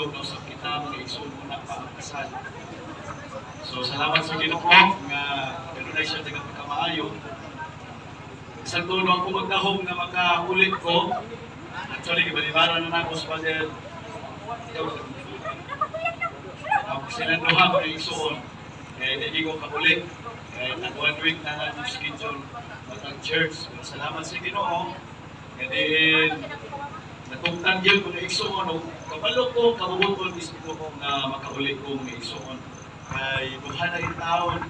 Ginoo na usab kita mga igsoon una pa ang kasal. So salamat sa Ginoo nga kanunay siya daghang pagkamaayo. Isang tulo ako magdahom na makaulit ko. Actually, gibalibara na nako sa Father. Ako silang duha mga igsoon. Kaya hindi ko kaulit. Kaya nag-1 week na lang yung schedule matang church. Salamat sa Ginoo. Kaya din natungtang yun kung igsoon. Kapalo ko, kabubuton isip ko na makaulit ko mga igsoon. Kaya buhan na rin taon.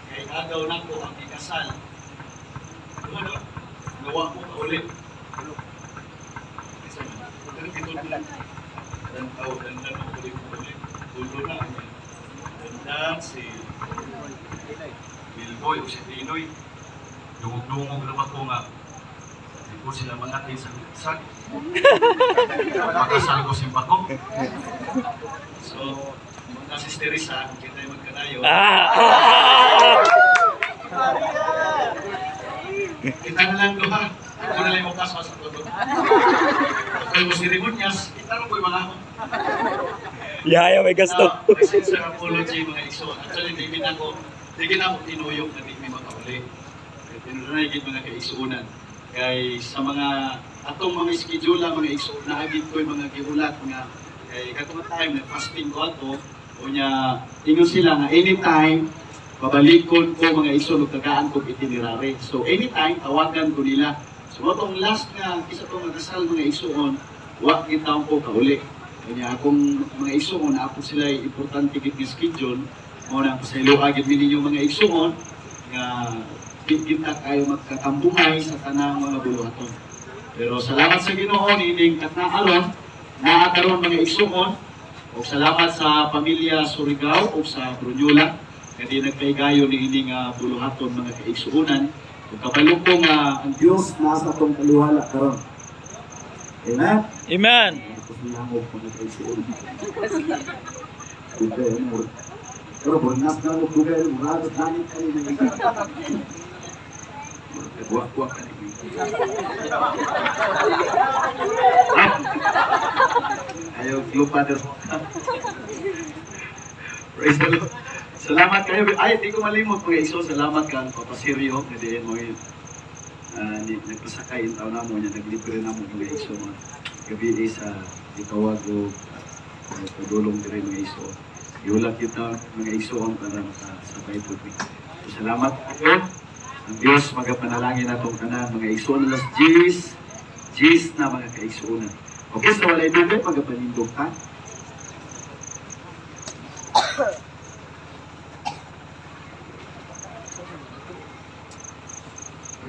Kaya agaw na ko ang ikasal. Ano? Gawa ko kaulit. Dan tahu dan ulit tulo na dan si Bilboy o si Tinoy dungog-dungog naman ko nga hindi ko sila mangatay sa sag makasal ko simpa ko so mga sisterisa kung kita yung magkanayo kita na lang doon ako na lang yung kaswa sa todo kaya mo seremonyas kita na po yung mga Yaya, may gasto. Presence sa apology mga igsoon. Actually, di na ako tinuyok na di may makauli. Tinunay mga kaigsuunan. Kaya sa mga atong mga schedule, mga igsoon, naagid ko yung mga giulat, mga kay katong time, nag-fasting ko ato, o niya, ingon sila nga anytime, pabalikon ko mga igsoon, tagaan ko itinerary. So anytime, tawagan ko nila. So atong last nga, isa itong nagkasal mga igsoon, wag kita ko kauli. Kanya akong mga igsoon, ako sila importante kit nga schedule, mo na sa iluagid ninyo mga igsoon, nga kita kayo magkakambuhay sa tanang mga buluhaton. Pero salamat sa Ginoo nining katnaaron, naakaron mga igsoon, o salamat sa pamilya Surigao o sa Brunyola, kadi nagkaigayo ni ining buluhaton mga kaigsuonan. Kung kabalong ko nga ang Diyos nasa tong kaliwala karon. Amen? Amen. Pero buenas na mo dugay murado langit kani nang kuwa kani. Ayo club father. Praise the Lord. Salamat kayo. Ay, di ko malimot mga iso. Salamat ka Papa Sirio. Kasi mo nagpasakay yung taon na mo niya. Naglibre na mo mga iso. Gabi sa itawag o pagdulong din mga iso. Iulap kita mga iso para makasabay po. So, salamat po. Ang Diyos magapanalangin na itong kanan mga iso na las G's na mga kaigsuonan. Okay, so wala ito magapanindog ka.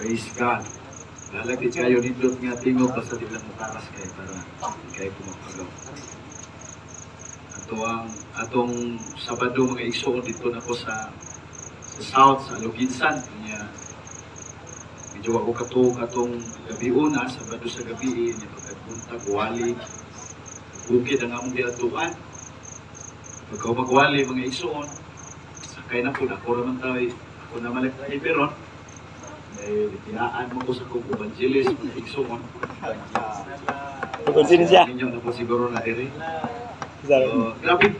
Praise God. Lalagit kayo nito nga tingog basta di lang mataras kayo para kayo pumapagaw. Atong Sabado mga igsoon dito na ko sa South, sa Luginsan. Kanya, medyo ako katong gabi una, Sabado sa gabi, niya pagkapunta, guwali, bukid ang among diatuan. Pagka magwali mga igsoon, sakay na po, ako naman tayo, ako na malagay peron. Tinaan mo ko sa kong evangelist, mga igsoon. Pagkunsin siya. Ninyo na po siguro na rin. So, grabe,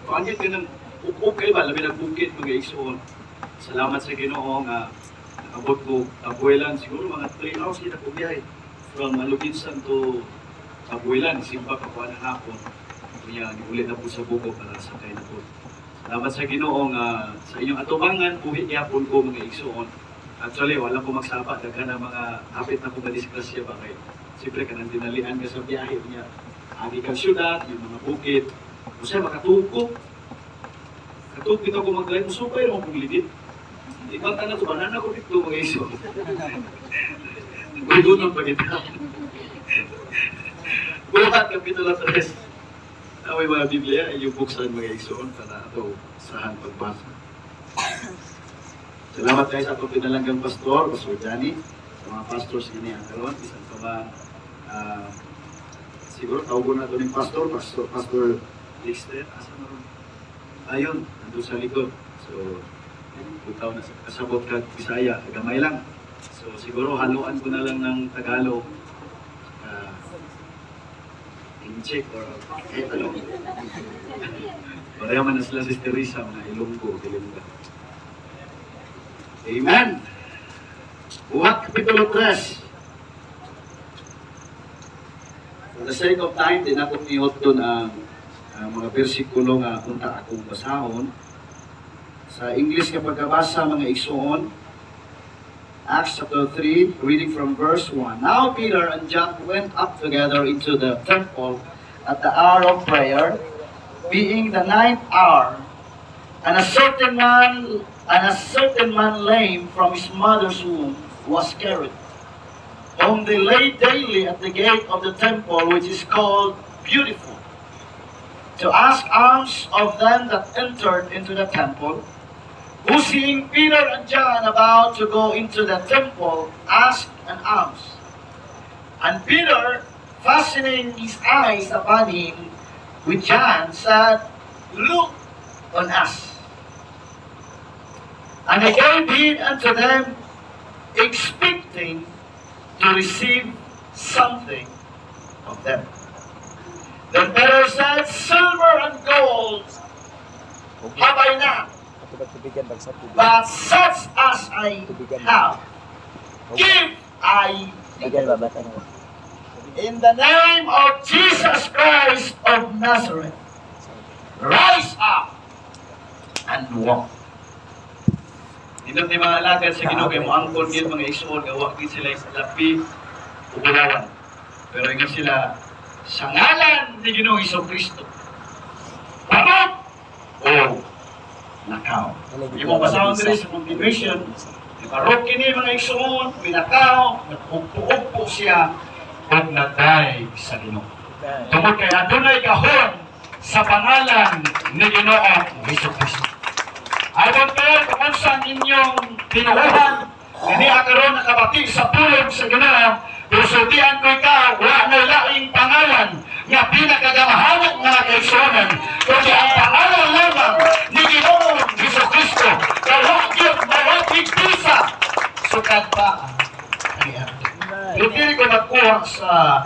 paanyag ka ng ukay ba, labi ng bukid mga igsoon. Salamat sa Ginoo nga nakabot ko Abuelan, siguro mga 3 hours kita ko biyahe. From Luginsan to Abuelan, simpa pa po ng hapon. Kaya ulit na po sa buko para sakay na po. Salamat sa Ginoo nga sa inyong atubangan, buhi yapon ko mga igsoon. Actually, wala ko magsapa, daghan na mga hapit na ko madisgrasya ba kayo. Siyempre, kanang dinalian ka sa biyahe niya. Agi kang syudad, yung mga bukid. Kasi makatuko. Katukit ako mag-drive, musupay naman kong lidit. Ibang tanong ko, banana ko dito mga iso. Nagulunong pa kita. Bulat, Kapitulo 3. Away mga Biblia, yung buksan mga isoon para ito sahan pagbasa. Salamat kayo sa atong pinalanggang pastor, Pastor Johnny, sa mga pastors ini ang karon, isang pa siguro tawag na ito ng Pastor Dexter, asa na ron? Ayun, nandun sa likod. So, butaw na kasabot ka Bisaya, gamay lang. So, siguro haluan ko na lang ng Tagalog, check or kahit ano. Pareho man na sila si Teresa na Ilonggo, Ilongga. Amen. Buhat Kapitulo 3. For the sake of time, din ako nihot doon ang mga bersikulo nga punta akong basahon. Sa English kapag kabasa mga igsoon, Acts chapter 3, reading from verse 1. Now Peter and John went up together into the temple at the hour of prayer, being the 9th hour, and a certain man lame from his mother's womb was carried, whom they laid daily at the gate of the temple, which is called Beautiful, to ask alms of them that entered into the temple, who seeing Peter and John about to go into the temple, asked an alms. And Peter, fastening his eyes upon him with John, said, Look on us. And he gave heed unto them, expecting to receive something of them. Then Peter said, Silver and gold have I not, but such as I have, give I thee. In the name of Jesus Christ of Nazareth, rise up and walk. Dito ni mga alagad sa Ginoo kay moangkon gid mga igsoon gawa gid sila sa lapi ug ulawan. Pero ingon sila sa ngalan ni Ginoo Hesukristo. Pamot o nakaw. Imo basahon diri sa continuation. Iparok kini mga igsoon, pinakaw, nagpugpo siya ug naday sa Ginoo. Tungod kay adunay gahom sa pangalan ni Ginoo Hesukristo. I don't care kung ano saan inyong tinuuhan, hindi akaroon nakabati sa pulong sa Ginoo, pero sultihan ko ikaw, wala na laing pangalan nga pinakagamahanap mga kaigsuonan, kundi ang pangalan lamang ni Ginoo Hesukristo, kalakit malakit pisa, sukat pa ang iapit. Lupili ko nakuha sa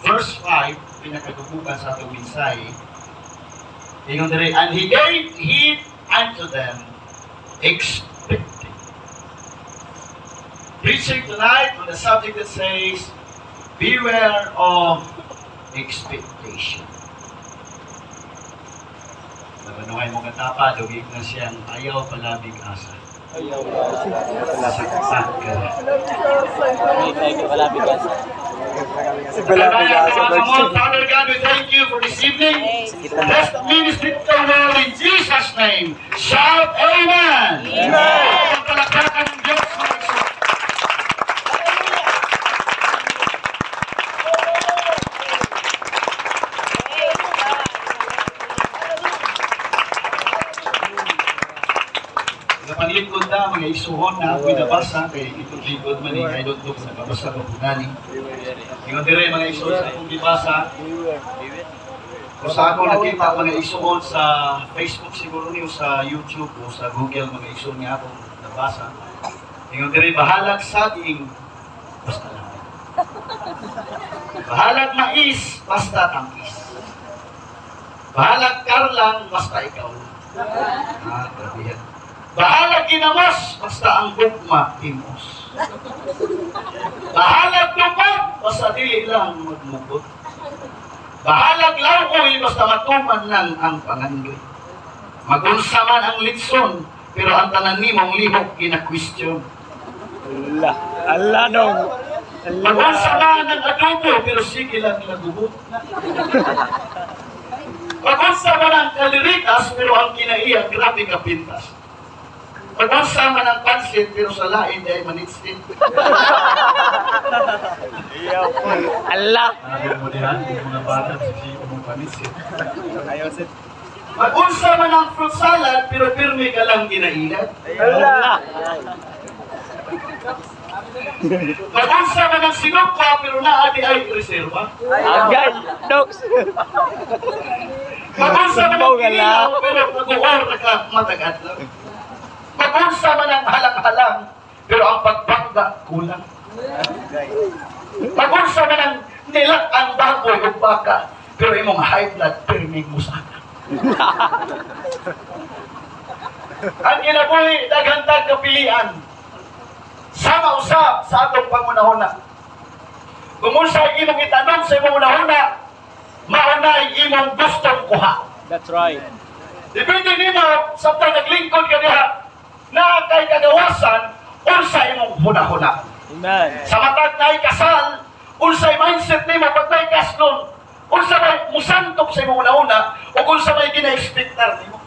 verse 5, pinakagubukan sa atong mensahe. Ingon diri, and he gave heed unto them, expecting. Preaching tonight on the subject that says, beware of expectation. Nabanuhay mo katapa, lugig na siyang ayaw palabig asa. Ayaw palabig asa. Father God, we thank you for this evening. Bless the ministry of the world in Jesus' name. Shout Amen. Amen. Palakpakan ng Diyos. Napanglingkod na mga isuhon na ako'y nabasa kay itong lingkod man I don't know sa nabasa ko po nani. Ingon dire mga isuhon sa akong gibasa. Kung sa ako nakita mga isuhon sa Facebook siguro niyo, sa YouTube o sa Google mga isuhon nga akong nabasa. Ingon dire bahalag saging basta lang. Bahalag mais basta tangkis. Bahalag karlang basta ikaw. Grabe yan. Bahalag ginamos, basta ang bukma timos. Bahalag lupag, basta dili lang magmukot. Bahalag lauoy, basta matuman lang ang pangandoy. Magunsa man ang litson, pero ang tanan nimong lihok kina-question. Allah dong. Magunsa man ang adobo, pero sige lang nagubot. Magunsa man ang kaliritas, pero ang kinaiya, grabe kapintas. Magunsa man ang pansit, pero sa lain ay manitsin. Allah. Sabi mo diyan, yung mga bata sa siya mong panitsin. Magunsa man ang fruit salad, pero pirmi ka lang ginailat. Allah. Magunsa man ang sinukwa, pero naadi ay reserva. Agad. Dogs. Magunsa man ang kinilaw, pero nag-uor na ka matagat lang. Magunsa man ang halang-halang, pero ang pagbangga kulang. Magunsa man ang nilak ang baboy o baka, Pero imong high blood, perming mo sana. Ang kinabuhi, daghantag kapilian. Sama usab sa atong pangunahuna. Kung unsa imong itanong sa imong unahuna, maunay imong gustong kuha. That's right. Depende nimo sa naglingkod ka diha na kay kagawasan unsa imong hunahuna. Amen. Sa matag na kasal, unsay mindset nimo pag may kasnon, unsa may musantok sa imong una-una o unsa may gina-expectar nimo.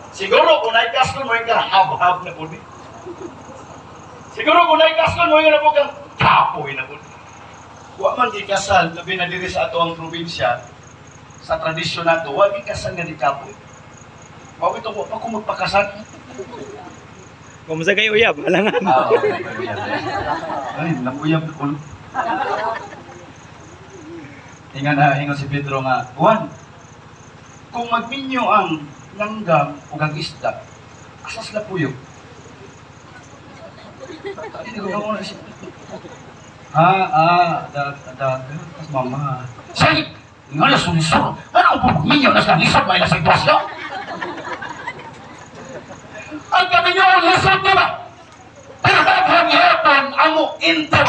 Siguro kung nay kasnon mo ka hab-hab na pud. Siguro kung nay kasnon mo na pud kang kapoy na pud. Wa man di kasal labi na diri sa ato ang probinsya sa tradisyon nato, wa di kasal nga di kapoy. Wa ito wa pa ko magpakasal. Kumusta kayo, Uyab? Alangan. Ay, nakuyab ko. Ingon si Pedro nga, Juan, kung magminyo ang langgam o ang isda, asas na puyo. Hindi ko muna siya. Tas mama. Say, nga na sunisor. Ano po magminyo na sa lisod may nasa ikwasyo? Ang kami nyo ang lisod niya ba? Pero daghang hapon ang mo into.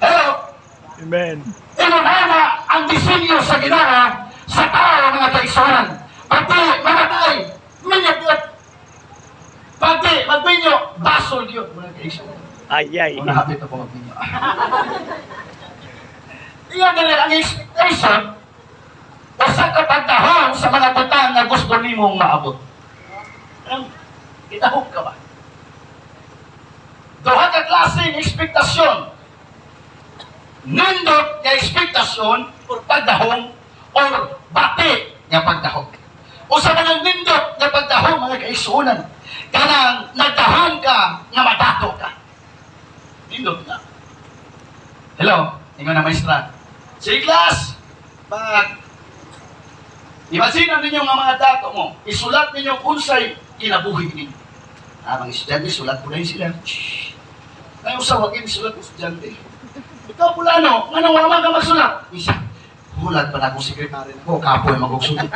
Hello? Amen. Inunana ang disenyo sa ginawa sa tao mga kaisunan. Pati mamatay, minyabot. Pati magminyo, basol yun mga kaisunan. Ay. Una hapit na po magminyo. Iyan na rin ang expectation o sa kapagdahon sa mga butang na gusto nimong maabot. Kitahog ka ba? Duha ka klaseng ekspektasyon. Nindot nga ekspektasyon or pagdahong or bati nga pagdahong. O sa mga nindot nga pagdahong mga kaisunan, kanang nagdahong ka nga madato ka. Nindot na. Hello, ingon na maestra. Sige class, pag imagine ninyo nga mga dato mo, isulat ninyo unsay kinabuhi ninyo. Mga estudyante, sulat po na yun sila. Ngayon sa wagin, sulat po estudyante. Ikaw pula no, nga nawaman ka magsulat. Isa, hulat pa na akong sekretary na ko, kapoy magugsulat.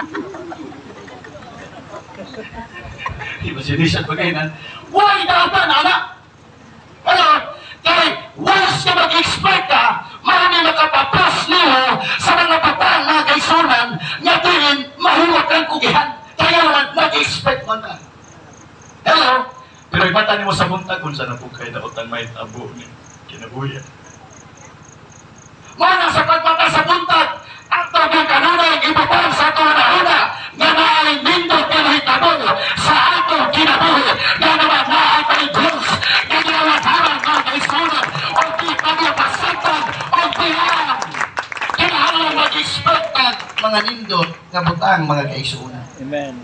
Imagination pa kayo na, why dapat na anak? Ano, kaya once na mag-expect ka, marami makapapos niyo sa mga patang mga kaisunan na din mahuwag kang kugihan. Kaya naman, nag-expect mo ka. Hello? Pero ibatan mo sa buntag kung saan na po kayo na utang may tabo ni kinabuya. Mana sa pagmata sa buntag, ang tabang kanunay ibabang sa ito na una na naaling nindot ka na hitabo sa ato kinabuhi na naman naatay Diyos na ginawataran ka na isunan o di kanya pasitan o diyan. Kinahalang mag-expect at mga nindot na butang mga kaisunan. Amen.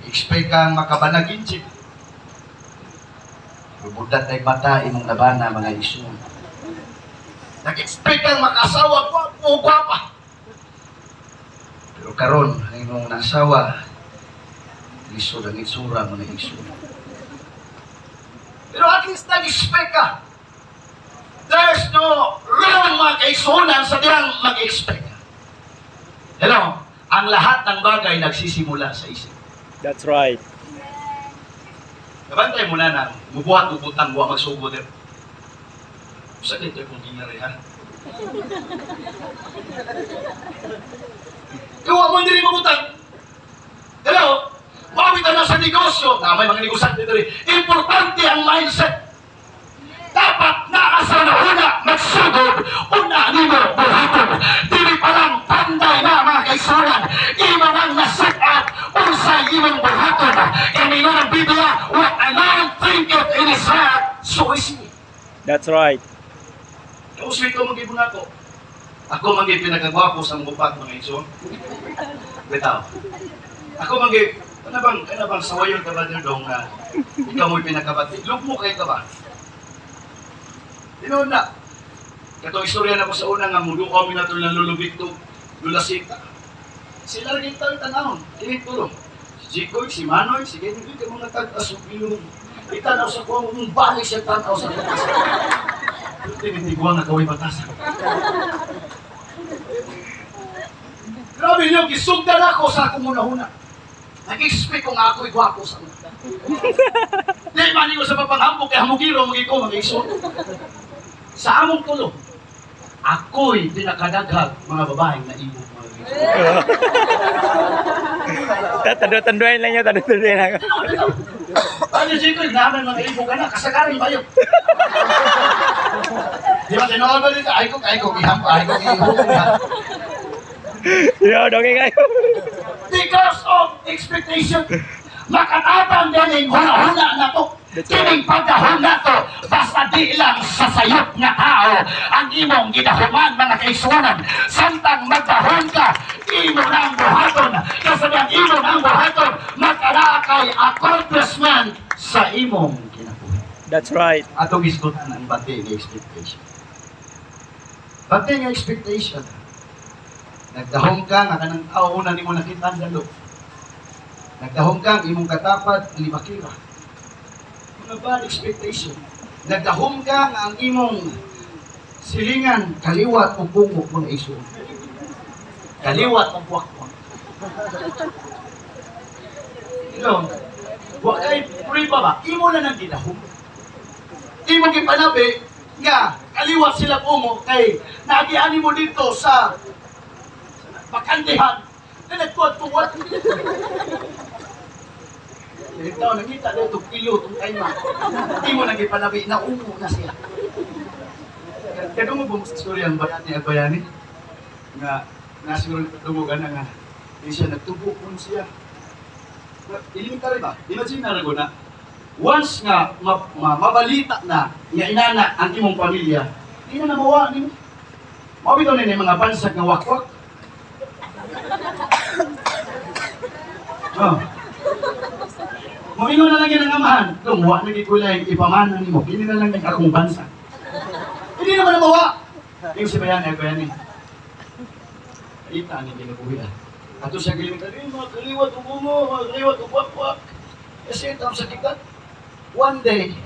Expect kang makabanagin siya. Bubudat ay mata imong nabana mga isu. Nag-expect kang makasawa o gwapa. Pero karon ang imong nasawa, lisod ang itsura mga isu. Pero at least nag-expect ka. There's no wrong mga kaisunan sa diyang mag-expect ka. Hello? Ang lahat ng bagay nagsisimula sa isip. That's right. Nabantay mo na na, mubuhat mo butang, buwa magsubo din. Saan dito yung ginari, ha? Iwa mo hindi rin mabutang. Hello? Mawit na sa negosyo. Na may mga negosyo dito rin. Importante ang mindset. Dapat naasa na una, magsugod, una nimo buhaton. Dili pa lang panday na mga kaisunan. Ima nang na-set up, unsay imong buhaton. Kaningon ang Biblia, what a man thinketh in his heart, so is he. That's right. Yung uswi ko mag-ibon ako. Ako mangi pinagagwapo sa bupat mga iso. Bitaw. Ako mangi, ano bang sawayon ka ba dong na ikaw mo'y pinagkabati? Look mo kayo ka ba? Tinood na. Katong istorya na ko sa una nga mudo kami na ito ng lulubik to lulasita. Sila rin tayo tanahon. Tinitulo. Si Jikoy, si Manoy, si Genibig, ang mga tag-asok ilong. Itanaw sa kuha mo, balik siya tanaw sa batas. Tinitiguan na kaway batas. Grabe niyo, gisugdan ako sa akong una-una. Nag-expect ko nga ako'y gwapo sa una. Di mani ko sa papanghambog kay hamugiro, magiko, mag-iso. Sa among tulo, ako'y pinakadaghag mga babaeng na ibog mga iso. Tando-tanduin lang yun, tando-tanduin lang. Ano siya ko, naman mga ibog ka na, kasagarin ba yun? Di ba, tinood ba dito? Ay ko, iham pa, ay ko, iham pa. Yo, dongeng kayo. Because of expectation, makatabang din yung huna-huna na to. Kining pagdahon na to, basta di lang sa sayop nga tao ang imong gidahuman mga kaisunan. Samtang magdahon ka, imo nang buhaton. Kasabihan imo nang buhaton, magkalakay accomplishment sa imong kinabuhi. That's right. Atong isgutan ang bati ng expectation. Bati ng expectation. Nagdahong ka, nga kanang tao una ni mo nakita ang dalo. Nagdahong ka, imong katapat, limakira. Mga bad expectation. Nagdahong ka, nga ang imong silingan, kaliwat o pungok mga iso. Kaliwat o buwak-buwak. Ilo, huwag kayo puriba ba? Imo na nang ginahong. Imo kipanabi, nga, kaliwat sila pungok, kay nagiani mo dito sa bakandihan na nagtuwad-tuwad. Ikaw, nakita na itong pilo, itong kaima. Hindi mo nagipanabi, naumo na siya. Kaya mo ba sa storya ang bayani? Nga, nasiguro tumugan na nga, hindi siya nagtubo kung siya. Elementary ba? Imagine na rago na, once nga mabalita na, nga inana ang imong pamilya, hindi na namawa ni mo. Mabito na yung mga bansag nga wakwak. Oh. Mumino na lang yan ang amahan. Tungwa na gikulay, ipamana ni mo. Hindi na lang yung akong bansa. Hindi naman namawa. Yung si Bayani, ako yan eh. Kita ang hindi nabuhi ah. Ato siya galing, mga kaliwat o bumo, mga kaliwat o buwak-buwak. Kasi ito ang sakitan. One day,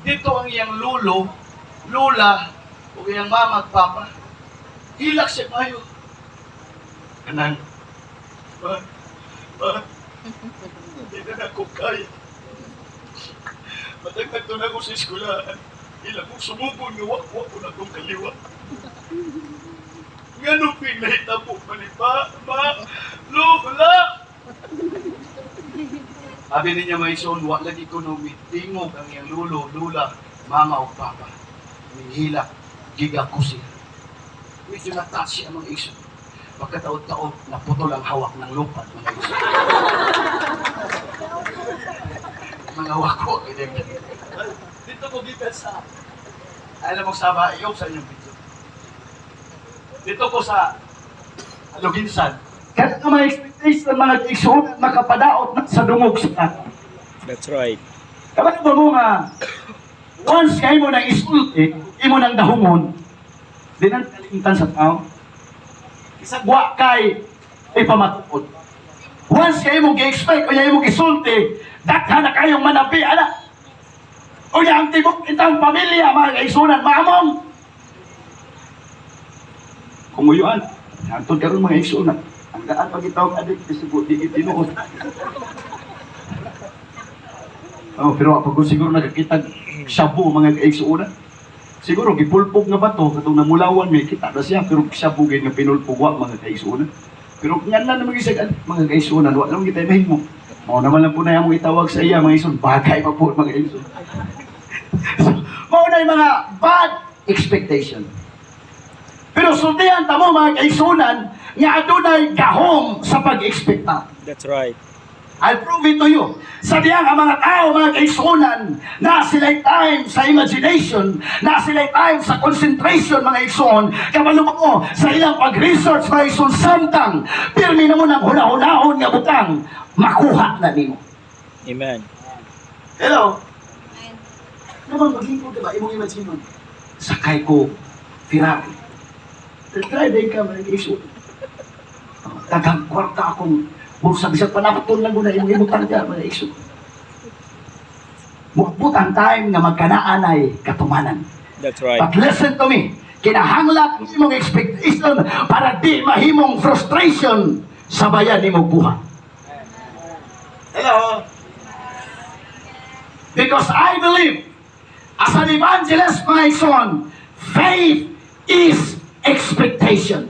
dito ang iyang lolo, lola, o iyang mama at papa. Hilak siya kayo. Kanang, hindi na ako kaya. Matagtag to na ako sa eskulaan. Ilang kong sumubon nga wak-wak ko na itong kaliwa. Nga nung pinahita po pa, lola! Sabi niya may son, wak lagi ko nung tingog ang iyang lolo, lula, mama o papa. Hinihilak, giga ko siya. Medyo na-touch siya mga iso. Pagkataon-taon, naputol ang hawak ng lupa mga iso. Mga wako, dito ko gitan sa, alam mo sa Bayaw sa inyong video. Dito ko sa Luginsan. Kaya nga may expectation mga isun at makapadaot na sa dungog sa. That's right. Kapag ba mo nga, once kayo mo nang isulti, imo nang dahumon, di nang kalimtan sa tao. Isagwa kay ipamatukod. Once kayo mo gi-expect o kayo mo gisulti, dakhan na kayong manabi, anak. O yung tibok itang pamilya, mga kaisunan, mamong. Kumuyuan, hantod karon mga kaisunan. Ang daan pag itawag adik, disibot, di itinuod. Oh, pero pag siguro nakakita shabu mga kaisunan, siguro gipulpog nga bato, katong namulawan may kita na siya, pero shabu nga pinulpog wa mga kaisunan. Pero nga na naman isag mga kaisunan, wala naman kita mahimo. Mao naman lang po na yung itawag sa iya, mga kaisunan, bagay pa po mga kaisunan. Mao na yung mga bad expectation. Pero sultihan tamo mga kaisunan, nga adunay gahom sa pag-expecta. That's right. I'll prove it to you. Sa diyang ang mga tao, mga kaisunan, na sila'y time sa imagination, na sila'y time sa concentration, mga ison, kamalubok mo sa ilang pag-research, mga ison, samtang, pirmi na mo ng hunahunahon nga butang, makuha na nimo. Amen. Hello? Naman, maglingkod, diba? Imong imagine mo. Sakay ko, Ferrari. Driving ka, mga ison. Tagang kwarta akong busag-bisag panapatun lang ko na imutang ka, mga iso. Mukbutang time nga magkanaan ay katumanan. That's right. But listen to me, kinahanglan ang imong expectation para di mahimong frustration sa bayan nimo buhat. Hello? Because I believe, as an evangelist, my son, faith is expectation.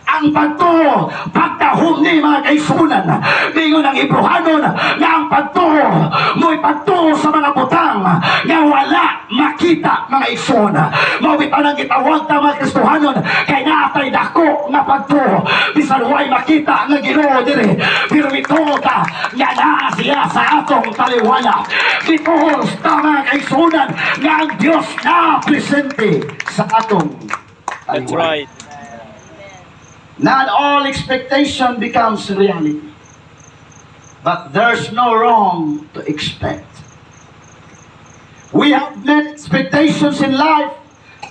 Ang pagtuo, pagtahom ni mga kaisunan, ningon ang Ibrohanon, nga ang pagtuo, mo'y pagtuo sa mga butang, nga wala makita mga ison. Mawit anang itawag ta mga Kristohanon, kay naatay dako nga pagtuo, bisan way makita nga Ginoo diri, pero ito ta, nga naa siya sa atong taliwala. Ito ta mga kaisunan, nga ang Diyos na presente sa atong That's taliwala. right. Not all expectation becomes reality. But there's no wrong to expect. We have many expectations in life,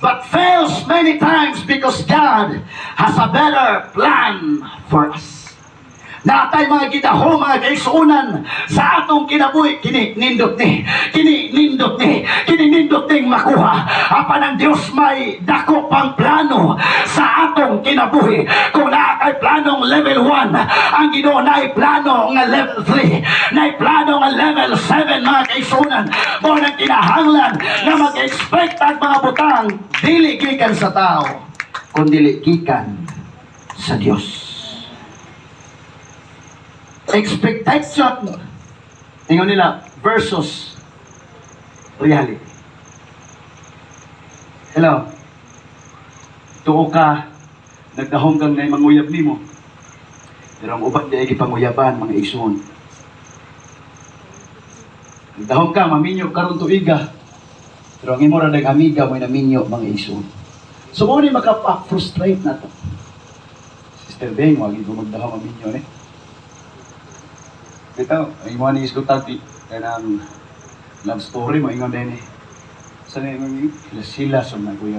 but fails many times because God has a better plan for us. Natay mga gidahom, mga kaisunan sa atong kinabuhi, kini nindot ni makuha. Apan ang Diyos may dako pang plano sa atong kinabuhi. Kung naakay planong level 1, ang Ginoo naay plano nga level 3, naay plano nga level 7, mga kaisunan. Mo nang kinahanglan na mag-expect ang mga butang dili gikan sa tao, kundi gikan sa Diyos. Expectation, tingnan nila, versus reality. Hello? Tuo ka, nagdahong kang na manguyab nimo. Pero ang ubat di ay panguyaban, mga ison. Nagdahong ka, maminyo karon tuiga. Pero ang imo ra amiga mo naminyo, mga ison. So mo ni makapa-frustrate na to. Sister Beng, wag ko magdahong maminyo ni. Ito, ay mo ni iskutati kanang love story mo ingon din eh. Sana yung sila sa mga kuya.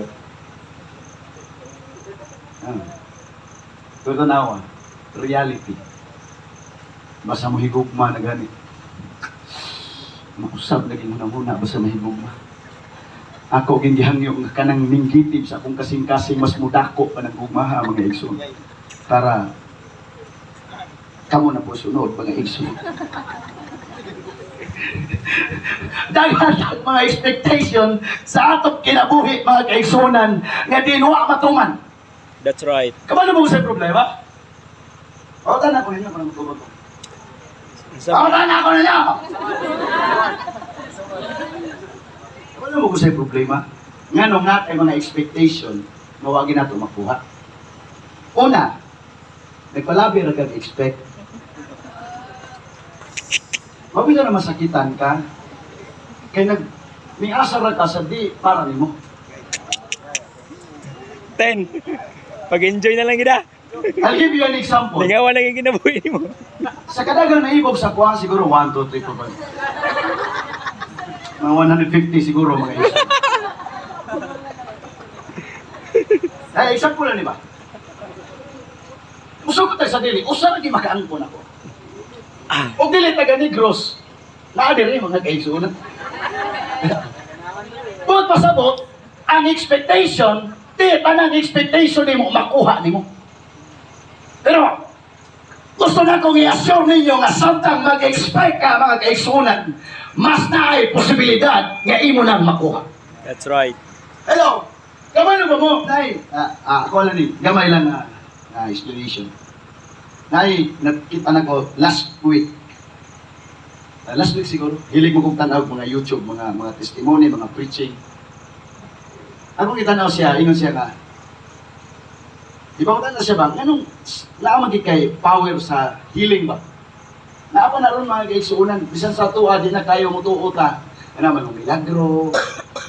Ito nawa, reality. Basta mo higugma na gani. Makusab lagi muna basta mahigugma. Ako gindihan yung kanang minggitib sa akong kasing-kasing mas mudako pa ng gugmaha mga igsoon. Para kamo na po sunod, mga igsoon. Daghang mga expectation sa atong kinabuhi, mga kaigsunan, nga di nuwa matuman. That's right. Kamano mo sa problema? Pautan na ko ninyo, parang matulog ko. Pautan na ko ninyo! Kamano mo sa problema? Nga nung natay mga expectation, mawagin nato makuha. Una, nagpalabi ra kag expect. Mabila na masakitan ka, kaya may asar ka sa di para nimo. 10. Pag-enjoy na lang gina. I'll give you an example. Lingawan lang yung kinabuhi mo. Sa kadagang naibog sa kuha, siguro 1, 2, 3, 4, 5. Mga 150 siguro mga isa. Ay, example na ba? Musok ko tayo sa dili, usar lagi makaangkon ako. O dili taga Negros, naadiri mga kaigsunan. Bukod pasabot, ang expectation, di tanang expectation nimo makuha nimo. Pero gusto na kong i-assure ninyo nga samtang mag-expect ka mga kaigsunan, mas naay posibilidad nga imo nang makuha. That's right. Hello, gamay na ba mo? Nay, ako lang gamay lang na explanation. Nay, nakita na ko last week. Last week siguro, hilig mo kong tanaw mga YouTube, mga testimony, mga preaching. Ako kitanaw siya, ingon siya nga. Di ba ko tanaw siya ba? Anong naamagi kay power sa healing ba? Naapa na ron mga kaigsuunan, bisan sa tuwa, di na kayo mutuo ta. Ano man, milagro.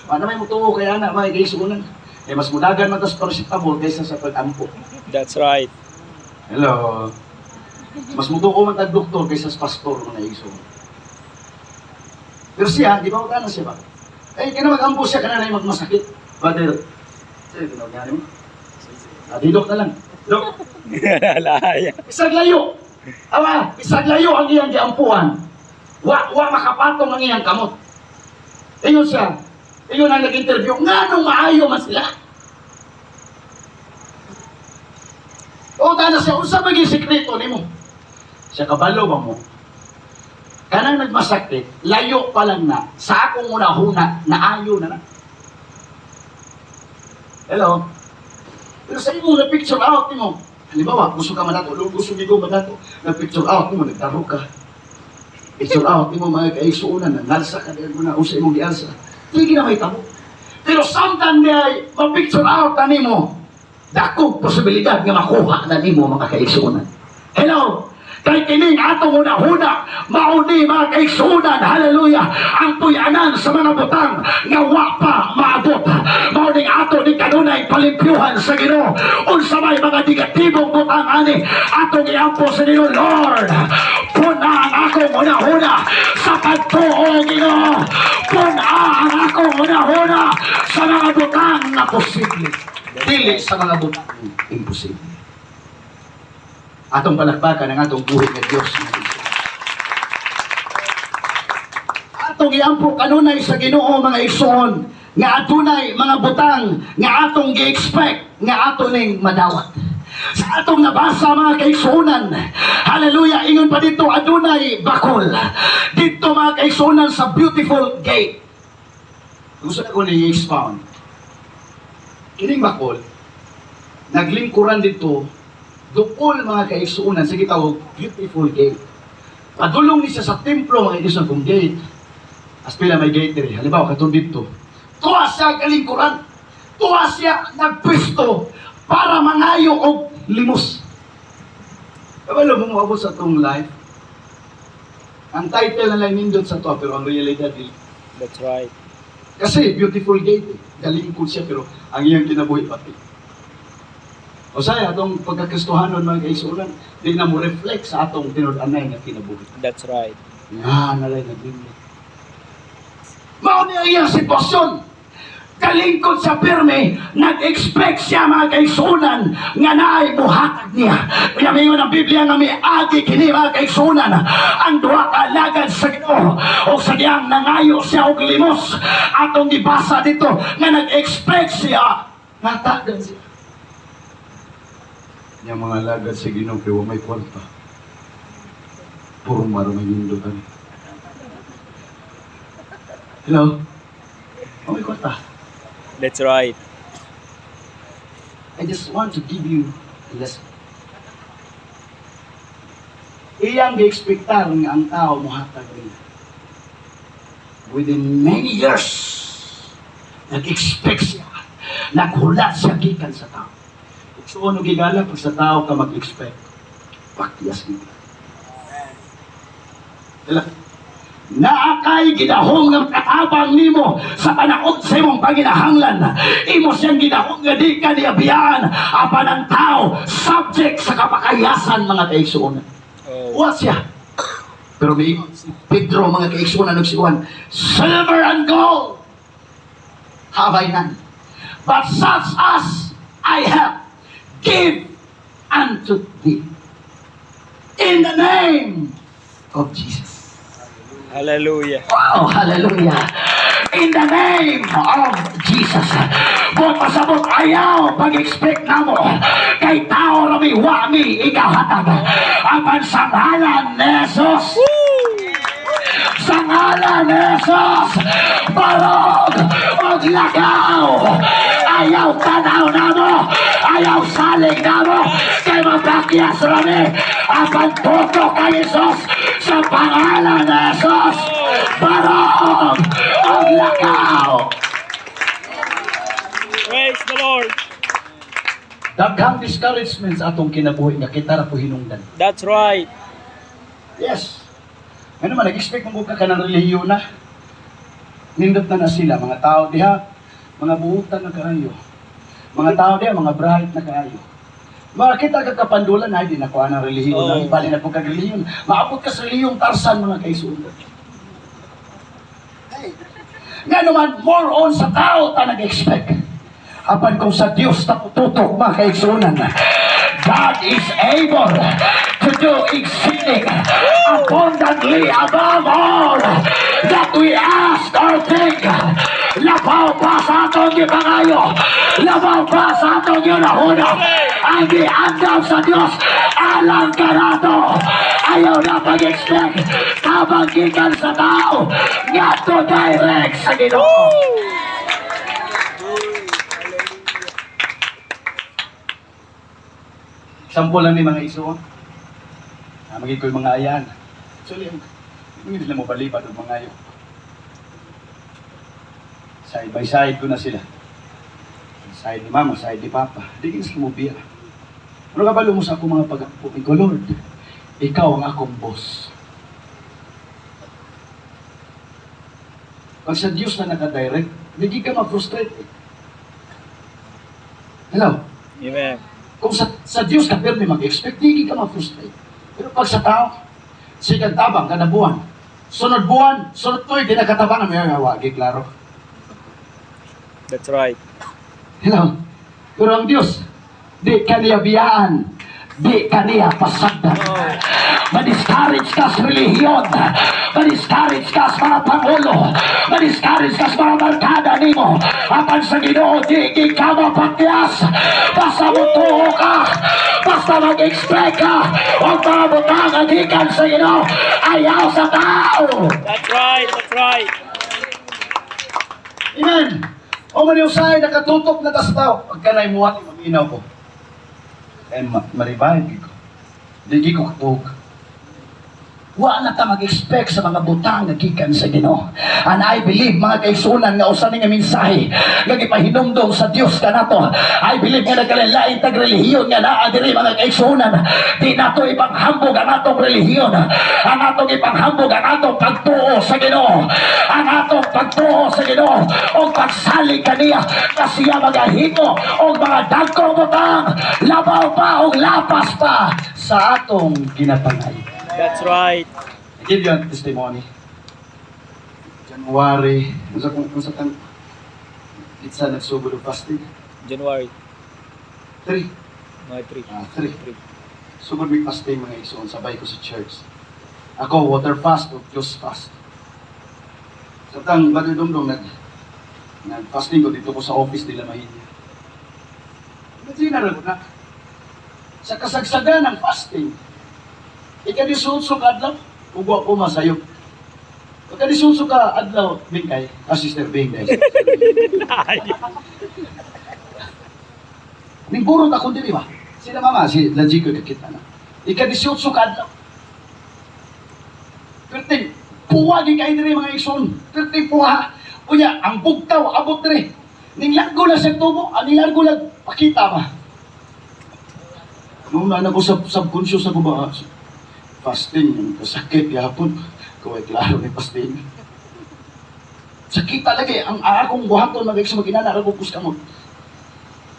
Ano may mutuo kaya na mga kaigsuunan. Eh, mas mudagan man tas parasitamol kaysa sa pag-ampo. That's right. Hello. Mas mutuo man tag doktor kaysa sa pastor mga kaigsuunan. Pero siya, di ba ko tanaw siya ba? Eh, kaya mag-ampo siya ka na magmasakit. Brother, sa'yo, tinawagyan mo? Dok na lang. Dok. Alaya. Isag layo. Awa, isag layo ang iyang giampuan. Wa makapatong ang iyang kamot. Ingon siya. Ingon ang nag-interview. Nga nung maayo man sila. Nga na siya, unsa maging sikreto nimo? Siya kabalo ba mo? Kanang nagmasakit, layo pa lang na, sa akong una-huna, naayo na na. Hello? Pero sa imo, na-picture out mo. Halimbawa, gusto ka manato, gusto ko manato, na-picture out mo, nagtaro ka. Picture out mo mga kaisuunan, nalsa ka, mo na, usa imong gialsa. Hindi na may tamo. Pero samtang niya, ma-picture out na nimo, dakong posibilidad nga makuha na nimo mga kaisuunan. Hello? Kay kining atong una-huna, mauni mga kaisunan, hallelujah, ang puyanan sa mga butang nga wa pa maabot. Mauning ato ni kanunay palimpyuhan sa Ginoo. Unsa may mga negatibong butang ani, atong iampo sa Ginoo, Lord. Puna ang akong una-huna sa pagtuo, Ginoo. Puna ang akong una-huna sa mga butang na posible. Dili sa mga butang imposible. Atong palakpakan ang atong buhay ng Diyos. Atong iampo kanunay sa Ginoo mga igsoon, nga atunay mga butang nga atong gi-expect nga ato ning madawat. Sa atong nabasa mga kaigsuonan, hallelujah, ingon pa dito adunay bakol. Dito mga kaigsuonan sa beautiful gate. Gusto na ko i-expound. Kining bakol, naglingkuran dito dukol mga kaigsuonan, sige tawag, beautiful gate. Padulong ni siya sa templo mga kaigsuonan kung gate. As pila may gate rin. Halimbawa, katong dito. Tuwa siya kalingkuran. Tuwa siya nagpwesto para mangayo og limos. Kabalo mo moabot sa itong life. Ang title na lang nindot sa to, pero ang realidad di. That's right. Kasi beautiful gate. Galingkod siya, pero ang iyang kinabuhi pati. O saya, atong pagkakristohanon mga kaisunan, di na mo reflect sa atong tinud-anay nga kinabuhi. That's right. Nga, nalay na Biblia. Mao niya iyang sitwasyon. Kalingkod sa pirme, nag-expect siya mga kaisunan nga naay buhatag niya. Kaya mayon ang Biblia nga may agi kini mga kaisunan. Ang duha ka alagad sa Ginoo o sa diyang nangayo siya og limos. Atong gibasa dito nga nag-expect siya. Natagan siya. Yung mga alagad sa Ginoo kaya may kwarta. Puro marumay nindutan. Hello? May kwarta. That's right. I just want to give you a lesson. Iyang gi-expectar nga ang tao mohatag niya. Within many years, nag-expect siya. Naghulat siya gikan sa tao. So ano gigala pag sa tao ka mag-expect? Pakyas nito. Naakay gidahong ng katabang nimo sa panahon sa imong panginahanglan. Imo siyang gidahong nga di ka niabiyaan apan ang tao subject sa kapakayasan mga kaigsuonan. What siya? Pero may Pedro mga kaigsuonan nagsiuhan, silver and gold have I none, but such as I have give unto thee in the name of Jesus. Hallelujah. Wow, hallelujah. In the name of Jesus. Kung pasabot ayaw, pag-expect na mo, kay tao rami, wami, ikahatag. Apan sa ngalan ni Jesus. Sa ngalan ni Jesus. Barog, og lagaw. Ayaw tanaw na mo. Ayaw saling na mo. Kay mabakyas rami. Apan tuto kay Jesus. Sa pangalan ni Jesus. Barog, og lagaw. Praise the Lord. Daghang discouragements atong kinabuhi nga kita ra po hinungdan. That's right. Yes. Ano man, nag-expect mo ka ng relihiyon na. Nindot na sila, mga tao diha, mga buhutan na kaayo. Mga tao diha, mga bright na kaayo. Makita ka kapandulan, ay di nakuha ng relihiyon. Oh. Ibali na po ka relihiyon. Maabot ka sa relihiyong Tarsan, mga kaisunan. Hey. Nga naman, more on sa tao ta nag-expect. Apan kung sa Diyos tapututok mga kaigsunan, God is able to do exceeding abundantly above all that we ask or think. Labaw pa sa atong gipangayo, labaw pa sa atong ginahuna. ang giandam sa Dios alang kanato. Ayaw na pag-expect kabagikan sa tao nga to direct sa Ginoo. Sample lang ni mga iso. Magiging ko yung mga ayan. Actually, hindi nila mo palipad ang mga ayo. Side by side ko na sila. Side ni mama, side ni papa. Hindi ka sila mo biya. Ano ka balo mo sa akong mga pag-apo? Ikaw, Lord, ikaw ang akong boss. Pag sa Diyos na nakadirect, hindi ka ma-frustrate. Hello? Amen. Kung sa Diyos ka pero mag-expect, hindi ka ma-frustrate. Pero pag sa tao, sige tabang kada buwan. Sunod buwan, sunod to'y, di nagkatabangan, may hawagi, klaro. That's right. Hello? Pero ang Diyos, di ka niya biyaan, di ka niya pasagdan. Ma-discourage ka sa relihiyon, ma-discourage ka sa mga pangulo, ma-discourage ka sa mga barkada nimo. Apan sa Ginoo, di ka mapakyas. Basta mutuo ka, basta mag-expect ka, huwag mga butang agikan sa Ginoo, ayaw sa tao. That's right. That's right. Amen. O maniusay, nakatutok na tas tao. Pagka na imuha, mag-inaw ko. And maribahin ko. Hindi ko katug. Wa na ta mag-expect sa mga butang na gikan sa Ginoo. And I believe mga kaisunan nga usa ni nga mensahe nga gipahinumdom sa Dios kanato. I believe nga nagkalain tag relihiyon nga naa diri mga kaisunan. Di nato ipanghambog ang atong relihiyon. Ang atong ipanghambog ang atong pagtuo sa Ginoo. Ang atong pagtuo sa Ginoo o pagsalig kaniya kasiya magahimo o mga dagkong butang labaw pa o lapas pa sa atong ginatangay. That's right. I give you a testimony. January, kung sa kang pizza nagsugod ng fasting. January 3. 3. Sugod may fasting mga ison, sabay ko sa church. Ako, water fast o juice fast. Sa tang, badudong nag-fasting ko dito ko sa office nila mahinya. Hindi na rin na. Sa kasagsagan ng fasting, ikadisuso ka adlaw, ugwa ko masayop. Ikadisuso ka adlaw, Bingkay, Sister Bingkay. Ningburot ako dili ba? Sila mama, si Lajiko nakita na. Ikadisuso ka adlaw. Perting, puwa di kayo diri mga ison. Perting puwa. Kuya, ang bugtaw, abot diri. Ning largo na sa tubo, ang largo lang, pakita ba? Nung na ko sa subconscious ako ba? Fasting, kasakit yapon. Kaway klaro ni fasting. Sakit talaga eh. Ang akong buhaton mag-exo mag-inana, ako kuskamot.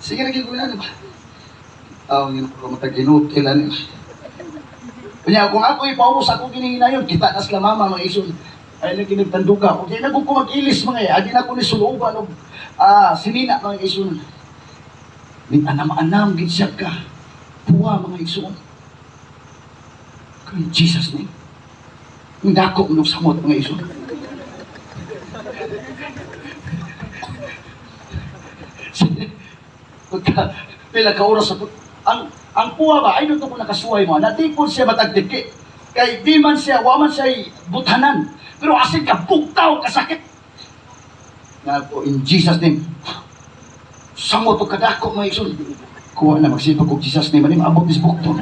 Sige, lagi ko inana ba? Yun ako matag-inutil. Kanya, kung ako ipaubos ako kinihinayon, kita na sila mama mga ison. Ay, naginagtanduga. Okay na kung mag-ilis mga eh. Adi na ako ni suluban o sinina mga ison. Ning anam-anam, ginsyak ka. Puwa mga ison. In Jesus' name. Hindi ako unong samot mga iso. Pagka pila ka oras ako, ang puwa ba, ay nito ko nakasuway mo, natipon siya matagdiki. Kay di man siya, waman siya butanan. Pero asin ka, bugtaw, kasakit. Nga po, in Jesus' name, samot o kadako mga iso. Kuha na magsipag kong Jesus' name, manim abot is bukton.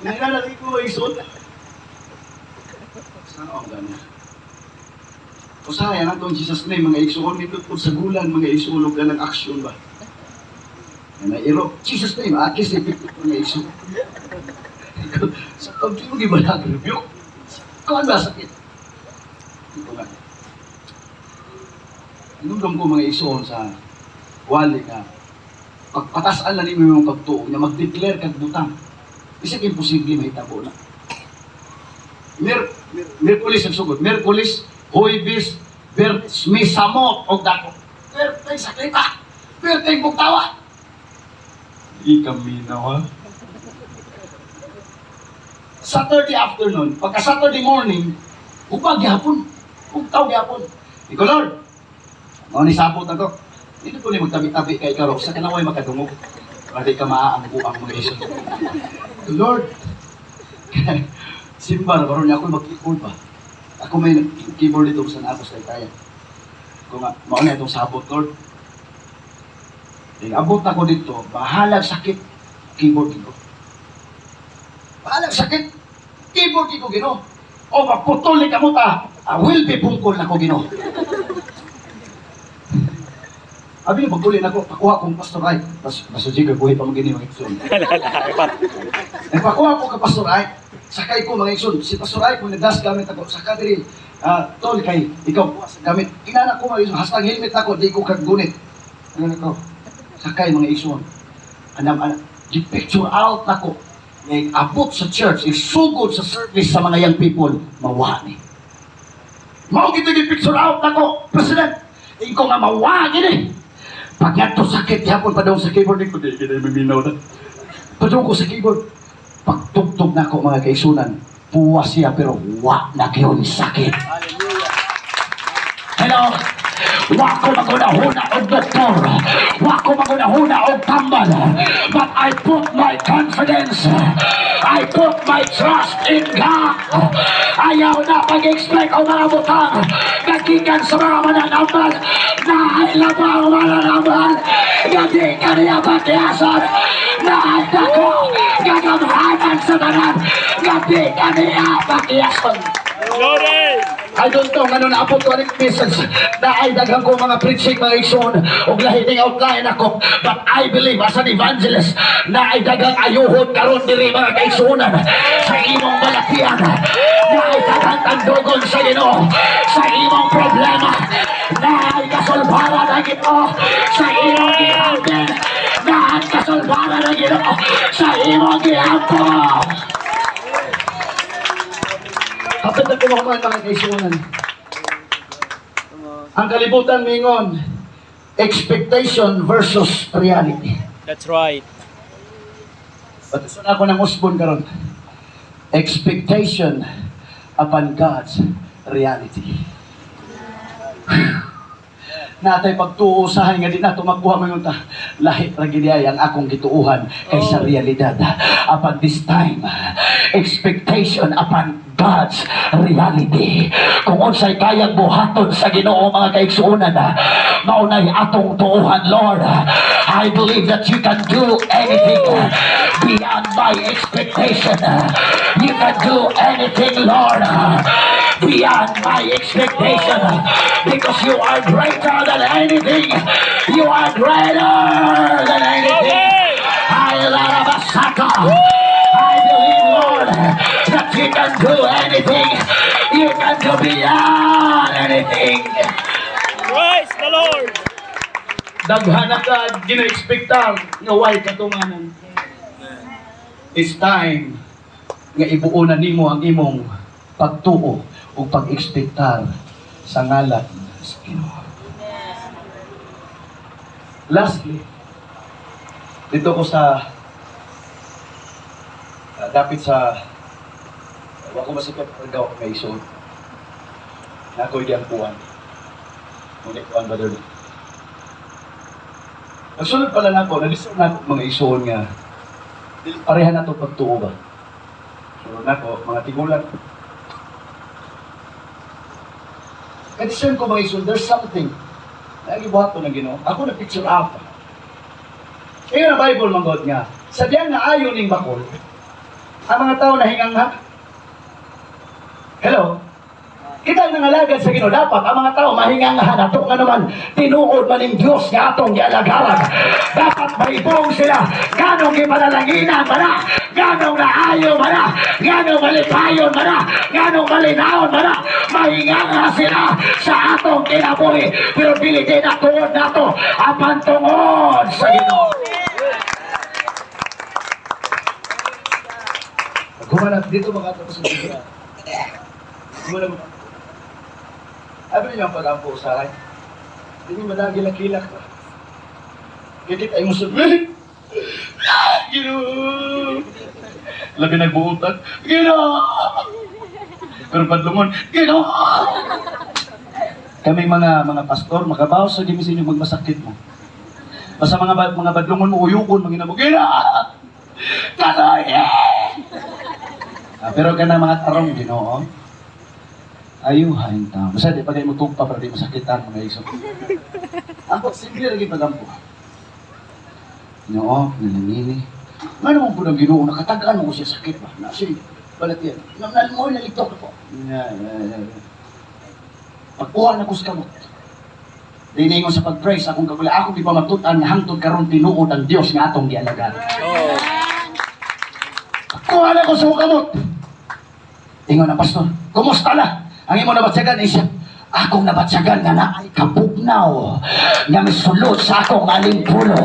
Nailalagay ko ay isot. Sana ang gano'n. Usahay ang itong Jesus name, mga isuon nito po sa gulan, mga isulog ka ng aksyon ba? Na iro, Jesus name, akis na ipipit mga iso. Sa pag-ibo, di ba nag-review? Kung ba sakit? Ito nga. Inundom ko mga isuon sa wali nga. Pagpatasaan na nimo yung pagtuo niya, mag-declare kag butang. Isip imposible mahitabo na. Merkulis ang sugod. Merkulis, Huwebes, Misamo, o dako. Pertay saklita. Pertay buktawa. Di kami na ha. Saturday afternoon, pagka Saturday morning, upag yapon. Buktaw yapon. Ikaw Lord, Mga nisabot ako. Dito po ni magtabi-tabi kay Karok sa kanaway makadungog. Para di ka maaangko ang mga iso. Lord, simba na karoon niya ako mag-keyboard ba? Ako may keyboard dito sa natos kay kaya. Kung nga, mauna itong sabot, Lord. Abot na ko dito, bahalag sakit, keyboard ko. Bahalag sakit, keyboard ko gino. O maputol ni kamuta, will be pungkol na ko gino. Abi na magkulin ako, pakuha kong Pastor Ay. Masujig ko, buhay pa mo gini mga ikson. Pakuha ko ka Pastor Ay. Sakay ko mga ikson. Si Pastor Ay, kung nagdas gamit ako, saka diri, tol kay, ikaw buwas gamit. Inana ko mga ikson, hastang helmet ako, di ko kagunit. Ano ko? Sakay mga ikson. Di-picture out ako. Ngay abot sa church, isugod sa service sa mga young people, mawani. Mao gito di-picture out ako, President. Ikaw nga mawani eh. Pag yato sakit, hapon pa daw sa keyboard ko, di kita miminaw na. Padung ko sa keyboard. Pagtugtog na ako mga kaisunan, puwas siya pero wak na kayo ni sakit. Hello? Wak ko magunahuna o doktor. Wak ko magunahuna o tambal. But I put my confidence, I put my trust in God. Ayaw na pag-expect o mga butang nagikan sa mga mananambal na ay labang mananambal. Hindi ka niya patiasan na ay dako gagamhanan sa tanan. Hindi ka niya patiasan. Glory! I don't know nga na apostolic message na ay daghang ko mga preaching mga ison o lahiting outline ako, but I believe as an evangelist na ay daghang ayuhon karon diri mga kaisunan sa imong balatian na ay daghang tandugon sa Ginoo sa imong problema na ay kasulbaran ng Ginoo sa imong gihamden na ay kasulbaran ng Ginoo sa imong gihamden. Kapit na kumakuman mga kaisunan. Ang kalibutan mingon, expectation versus reality. That's right. Patusun ako ng usbon karon. Expectation upon God's reality. Natay pagtuusahan nga di nato magbuha mayon ta lahit ra gid ang akong gituuhan kaysa realidad. Upon this time, expectation upon God's reality. Kung unsay kayang buhaton sa Ginoo mga kaigsuonan, maunay atong tuuhan, Lord. I believe that you can do anything beyond my expectation. You can do anything, Lord, beyond my expectation, because you are greater than anything. You are greater than anything. I believe, Lord, that you can do anything. You can do beyond anything. Praise the Lord! Daghan ka gina-expectar nga way katumanan. It's time nga ibuonan nimo ang imong pagtuo o pag-expectar sa ngalan sa Ginoo. Lastly, dito ko sa dapit sa wako masikap daw kay so na ko diyan kuan. Ngunit kuan ba daw? Nagsunod pala na ako, nalisod na ako mga isuon nga pareha na ito pagtuo ba? Sunod na ako, mga tigulan. Kadisyon ko mga isuon, there's something na ibuhat ko na Ginoo. Ako na picture out. Kaya na Bible manggod nga, sadyang na ayon ning bakol, ang mga tao na hingangha. Hello? Kita ang nangalagad sa Ginoo, dapat ang mga tao mahingangha na ito nga naman tinuod man ng Diyos nga atong gialagaran. Dapat maibong sila, ganong ipanalanginan man na, ganong naayo man na, ganong malipayon man na, ganong malinaon man na, mahingangha sila sa atong kinabuhi. Pero dili din na tuod na ito, apan tungod sa Ginoo. Gumanap dito mga tapos ng Ginoo. Gumanap. Ano niyo ang pag-ampo sa akin? Hindi mo nagilak-kilak ka. Kaya tayo mo sabihin, Ginoo! Labi nagbuutan, Ginoo! Pero padlungon, Ginoo! Kami mga pastor, makabaw sa gimi sa inyo magmasakit mo. Basta mga badlungon mo, uyukon, mga inabugina. Kanoy! Pero ka na mga tarong, Ginoo. Ayuhain ta. Basta di pa kayo magtumpa para di masakitan mga iso. Ako, simple lagi pagampo. Ginoo, nanangini. Nga naman po ng Ginoo, nakatagaan mo ko siya sakit ba? Sige, balat yan. Mo, naligtok ako. Pagkuha na ko sa kamot. Diningon sa pag-praise, akong kagula, ako di ba matutan na hangtod karon tinuod ang Diyos nga atong dialagan. Oh. Pagkuha na ko sa kamot. Ingon na, pastor, kumusta na? Ang imo nabatsagan siya. Akong nabatsagan nga naay kabugnaw nga misulod sa akong alimpulo.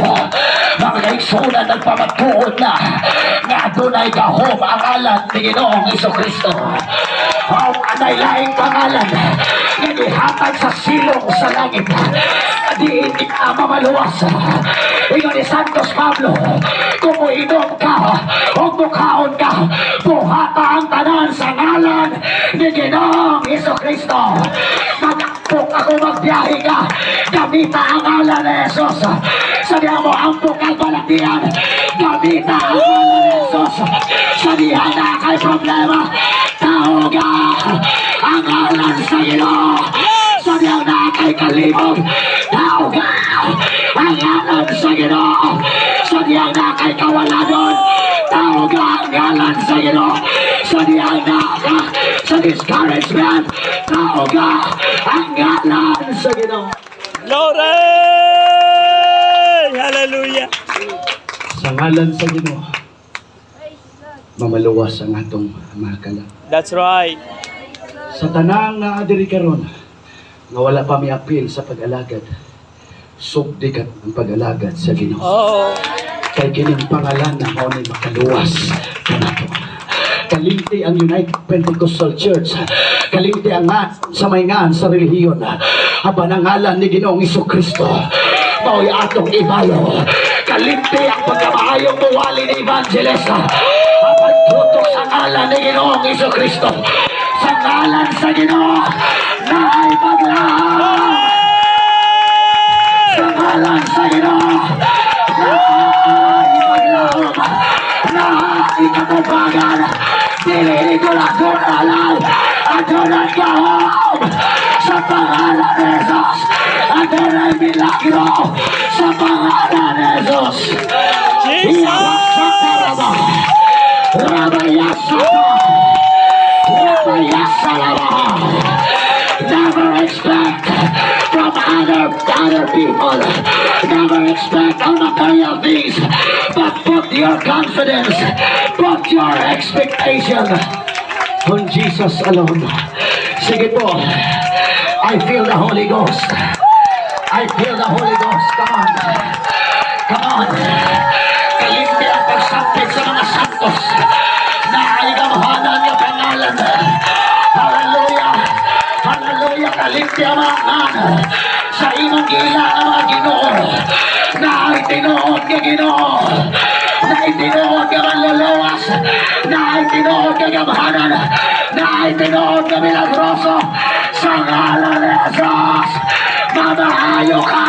Mga kaigsunan nagpamatuod na nga dunay gahom ang alat ni Ginoong Jesucristo. Ang anay laing pangalan nga ihatag sa silong sa langit. Di hindi ka mamaluwas. Ingon ni Santos Pablo, kung uinom ka o mukhaon ka, buhata ang tanan sa ngalan ni Ginoong Jesucristo. Mag-ampok ako magbiyahe ka, gamita ang ngalan ni Jesus. Sabihan mo, ampok ang balatian, gamita ang ngalan ni Jesus. Sabihan na kay problema, tao ka ang ngalan sa Ginoo. Sabihan na kay kalimog, tao ka ang ngalan sa Ginoo. Sabihan na kay kawaladon, tao ka ang ngalan sa Ginoo. Sabihan na ka sa discouragement, tao ka ang ngalan sa Ginoo. Glory! Hallelujah! Sa ngalan sa Ginoo, mamaluwas ang atong mga kalang. That's right. Sa tanang na adiri karon, nga wala pa may apil sa pag-alagad, subdikat ang pag-alagad sa Ginoo. Oh. Kay kining pangalan na mo ni makaluwas kanato. Kalimti ang United Pentecostal Church. Kalimti ang sa may ngan sa relihiyon. Aba ng ngalan ni Ginoong Jesucristo. Mao'y atong ibayo. Kalimti ang pagkamaayong buwali ni Evangelist. Aba tutok sa ngalan ni Ginoong Jesucristo. Sa ngalan sa Ginoo na ay paglaang. Sa ngalan sa Ginoo na ay paglaang. Na ay katubagan. Dili ko lang doon alay. Adonan kahom sa pangalan ni Jesus. Adonan milagro sa pangalan ni Jesus. Jesus! Never expect from other people. Never expect on material things. But put your confidence, put your expectation on Jesus alone. Sige po. I feel the Holy Ghost. I feel the Holy Ghost. Come on. Come on. Kalimti ang pagsapit sa mga santos na ay gamhanan ng pangalan. Hallelujah. Hallelujah. Kalimti ang mga nan sa imong gila ng mga Ginoo na ay tinuod ng Ginoo. Na ay tinuod ng manluluwas. Na ay tinuod ng gamhanan. Na ay tinuod ng milagroso. Sa ngalan ni Jesus, mamahayo ka.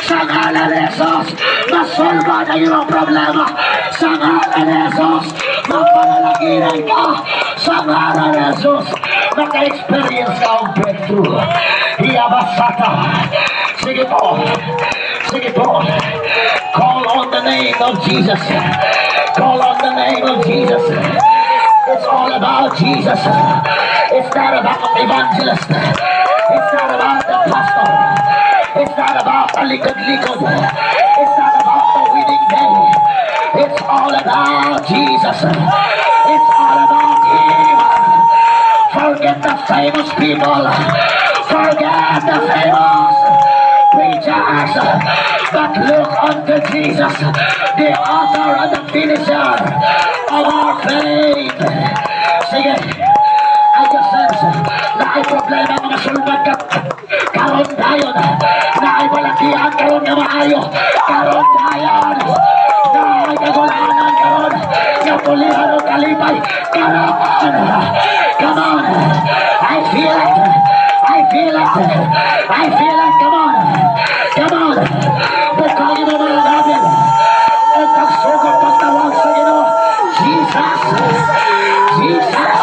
Sa ngalan ni Jesus, masolva na iyong problema. Sa ngalan ni Jesus, mapanalaginan ka. Sa ngalan ni Jesus, naka-experience ka ang breakthrough. Hiyabasata. Sige po. Sige po. Call on the name of Jesus. Call on the name of Jesus. It's all about Jesus. It's not about evangelist. It's not about the pastor. It's not about the likod-likod. It's not about the wedding day. It's all about Jesus. It's all about Him. Forget the famous people. Forget the famous preachers. But look unto Jesus, the author and the finisher of our faith. Sige. I just sense na ay problema mga sulbad ka. Karon dayon. Na ay balakihan karon nga maayo. Karon dayon. Na ay kagulanan karon. Nga pulihan o kalipay. Karon. Come on. I feel it. I feel it. I feel it. Come on. Come on. Bukangin mo mga namin. Ang pagsugod pagtawag sa Ginoo. Jesus. Jesus.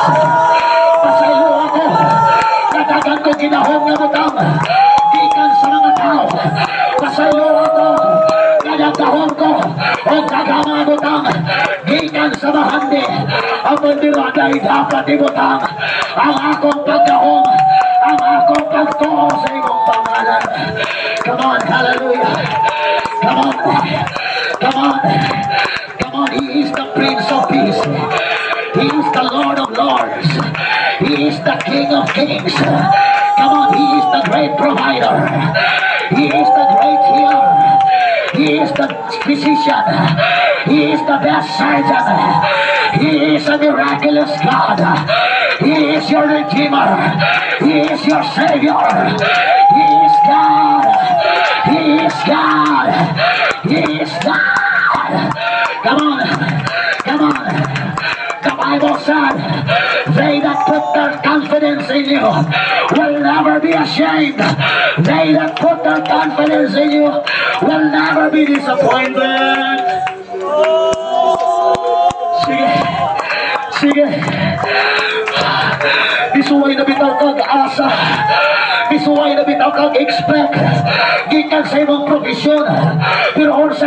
Pasayo ako. Natagan ko ginahong na butang. Gikan sa mga tao. Pasayo ako. Nagagahon ko. O gagama butang. Gikan sa mahandi. Ang mandirada ay dapat ibutang. Ang akong pagkahong. Ang akong pagtuo sa iyong pangalan. Come on, hallelujah. Come on. Come on. Come on, He is the Prince of Peace. He is the Lord of Lords. He is the King of Kings. Come on, He is the great provider. He is the great healer. He is the physician. He is the best surgeon. He is a miraculous God. He is your Redeemer. He is your Savior. He is God. He is God. He is God. Come on. Come on. The Bible said, they that put their confidence in you will never be ashamed. They that put their confidence in you will never be disappointed. Sige. Sige. Bisuway na bitaw kag asa. Bisuway na bitaw kag expect. Gikan sa imong profesyon. Pero